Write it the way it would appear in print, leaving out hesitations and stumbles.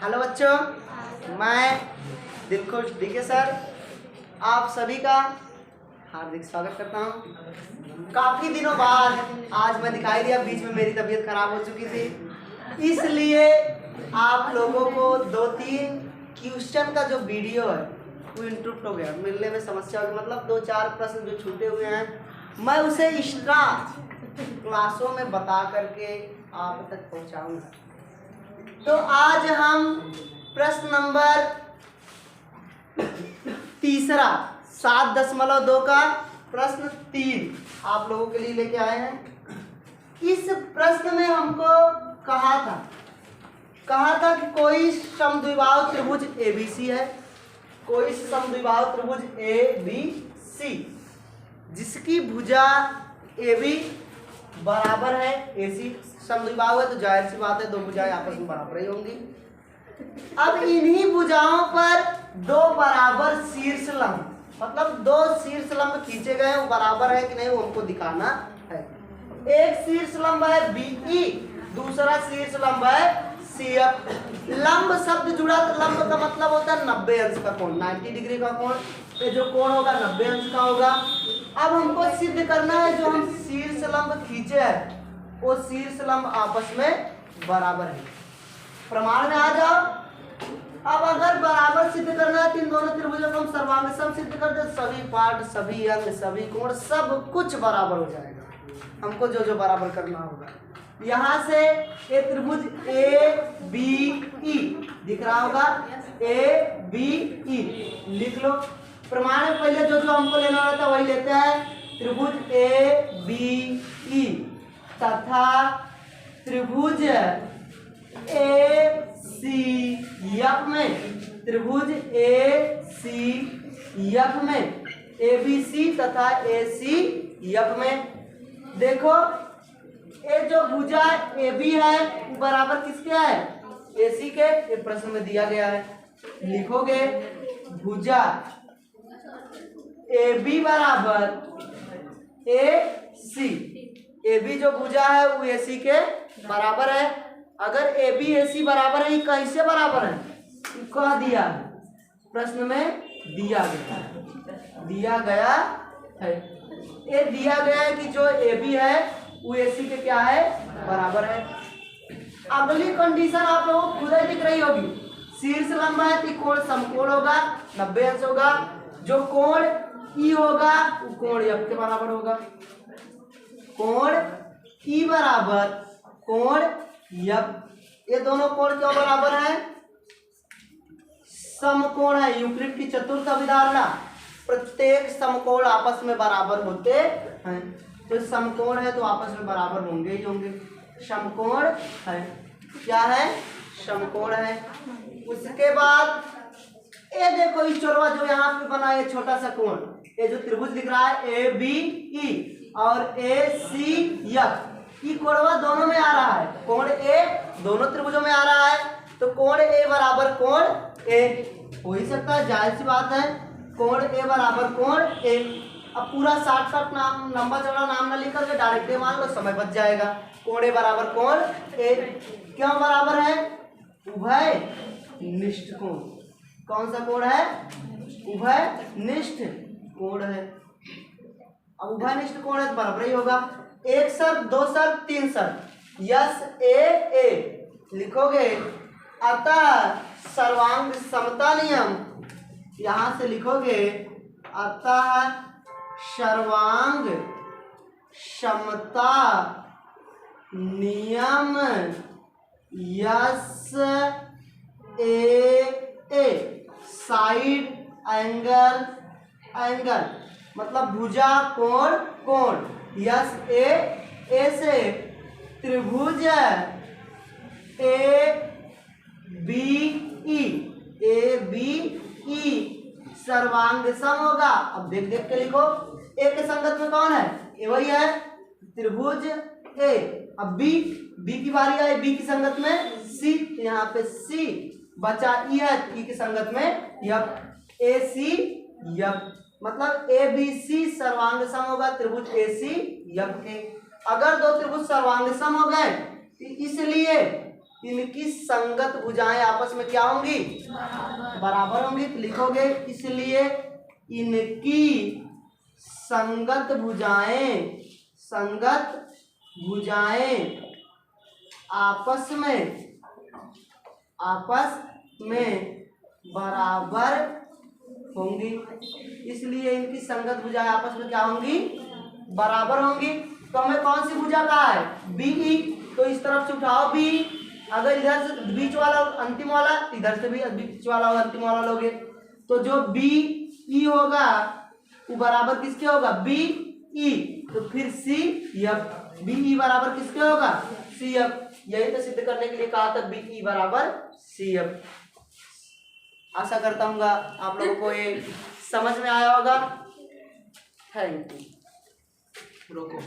Hello बच्चों, मैं Dilkhush DK sir आप सभी का हार्दिक स्वागत करता हूँ। काफ़ी दिनों बाद आज मैं दिखाई दिया, बीच में मेरी तबीयत खराब हो चुकी थी, इसलिए आप लोगों को 2-3 क्वेश्चन का जो वीडियो है वो इंटरप्ट हो गया, मिलने में समस्या होगी। मतलब 2-4 प्रश्न जो छूटे हुए हैं मैं उसे एक्स्ट्रा क्लासों में बता करके आप तक पहुँचाऊँगा। तो आज हम प्रश्न नंबर 3 7.2 का प्रश्न 3 आप लोगों के लिए लेके आए हैं। इस प्रश्न में हमको कहा था कि कोई समद्विबाहु त्रिभुज ABC है, कोई समद्विबाहु त्रिभुज ABC जिसकी भुजा AB बराबर है AC। समद्विबाहु है तो जाहिर सी बात है दो भुजाएं आपस में बराबर ही होंगी। अब इन्हीं भुजाओं पर दो बराबर शीर्षलंब, मतलब दो शीर्षलंब खींचे गए, वो बराबर है कि नहीं वो हमको दिखाना है। एक शीर्षलंब है BE, दूसरा शीर्षलंब है CF। लंब शब्द जुड़ा तो लंब का मतलब होता है 90 अंश का कोण, 90 डिग्री का कोण। ये जो कोण होगा 90 अंश का होगा। अब हमको सिद्ध करना है जो हम शीर्षलंब खींचे हैं वो शीर्षलंब आपस में बराबर है। प्रमाण में आ जाओ। अब अगर बराबर सिद्ध करना है तो इन दोनों त्रिभुजों को हम सर्वांग सम सिद्ध कर दे, सभी पार्ट, सभी अंग, सभी कोण, सब कुछ बराबर हो जाएगा। हमको जो जो बराबर करना होगा, यहाँ से ये त्रिभुज ABE दिख रहा होगा, ABE लिख लो। प्रमाण में पहले जो जो हमको लेना होता है वही लेते हैं। त्रिभुज ABE तथा त्रिभुज ACF में, त्रिभुज ACF में, ABC तथा ACF में देखो ये जो भुजा AB है बराबर किसके है? AC के। ये प्रश्न में दिया गया है, लिखोगे भुजा AB बराबर AC। AB जो भुजा है वो AC के बराबर है। अगर AB AC बराबर है, कैसे बराबर है कह दिया है, प्रश्न में दिया गया है। ये दिया गया है कि जो AB है वो AC के क्या है? बराबर है। अगली कंडीशन आप लोगों को खुद ही दिख रही होगी। शीर्षलंब है तो कोण समकोण होगा, 90 अंश होगा। जो कोण E होगा वो कोण F के बराबर होगा। कोण E बराबर कोण F। ये दोनों कोण क्यों बराबर है? समकोण है। यूक्लिड की चतुर्थ अभिधारणा, प्रत्येक समकोण आपस में बराबर होते हैं। तो समकोण है तो आपस में बराबर होंगे ही होंगे। समकोण है, क्या है? समकोण है। उसके बाद ये देखो इस चोरवा जो यहाँ पे बना है छोटा सा कोण, ये जो त्रिभुज दिख रहा है ABE और ACF, ये कोणवा दोनों में आ रहा है। कोण A दोनों त्रिभुजों में आ रहा है, तो कोण A बराबर कोण A हो ही सकता है, जाहिर सी बात है। कोण A बराबर कोण A। अब पूरा शॉर्टकट नाम, लंबा चौड़ा नाम ना लिख करके डायरेक्ट मान लो, समय बच जाएगा। कोण A बराबर कोण A क्यों बराबर है? उभय निष्ठ कोण। कौन सा कोण है? उभय निष्ठ कोण है। अब उभय निष्ठ कोण है तो बराबर ही होगा। एक शर्त, दो शर्त, तीन शर्त। यस ए लिखोगे। अतः सर्वांग समता नियम, यहां से लिखोगे अतः सर्वांग समता नियम यस ए साइड एंगल मतलब भुजा कोण कोण। यस ए से त्रिभुज ABE सर्वांग सम होगा। अब देख देख के लिखो, ए के संगत में कौन है? ए वही है, त्रिभुज A। अब B की बारी आई, B की संगत में C, यहाँ पे C बचा E है, E की संगत में F, ACF मतलब ABC सर्वांग सम होगा त्रिभुज ACF के। अगर दो त्रिभुज सर्वांग सम हो गए तो इसलिए इनकी संगत भुजाएं आपस में क्या होंगी? बराबर होंगी। तो लिखोगे इसलिए इनकी संगत भुजाएं आपस में बराबर होंगी। इसलिए इनकी संगत भुजाएं आपस में क्या होंगी? बराबर होंगी। तो हमें कौन सी भुजा कहा है? बीई। तो इस तरफ से उठाओ बी, अगर इधर से बीच वाला अंतिम वाला, इधर से भी बीच वाला और अंतिम वाला लोगे, तो जो बी ई होगा वो बराबर किसके होगा? B E. तो फिर सी एफ, बी ई बराबर किसके होगा? C F. यही तो सिद्ध करने के लिए कहा था बी ई बराबर सी एफ। आशा करता हूँ आप लोगों को ये समझ में आया होगा। Thank you. रोको।